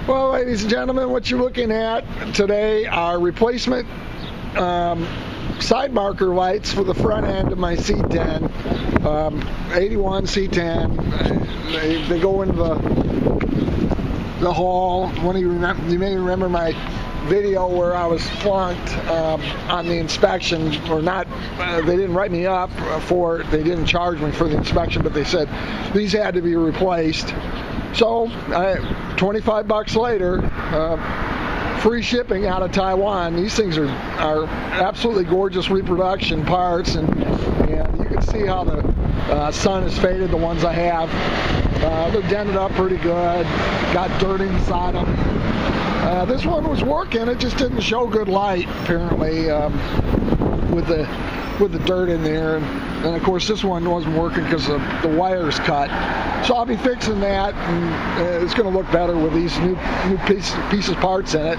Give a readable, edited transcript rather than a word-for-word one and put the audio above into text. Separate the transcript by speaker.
Speaker 1: Well, ladies and gentlemen, what you're looking at today are replacement side marker lights for the front end of my C10, 81 C10. They go into the hall. You may remember my video where I was flunked on the inspection, or not. They didn't write me up for it. They didn't charge me for the inspection, but they said these had to be replaced. So, $25 later, free shipping out of Taiwan. These things are absolutely gorgeous reproduction parts, and you can see how the sun has faded the ones I have. They're dented up pretty good, got dirt inside them. This one was working, it just didn't show good light, apparently, with the dirt in there, and of course this one wasn't working because the wire's cut. So I'll be fixing that, and it's going to look better with these new pieces parts in it.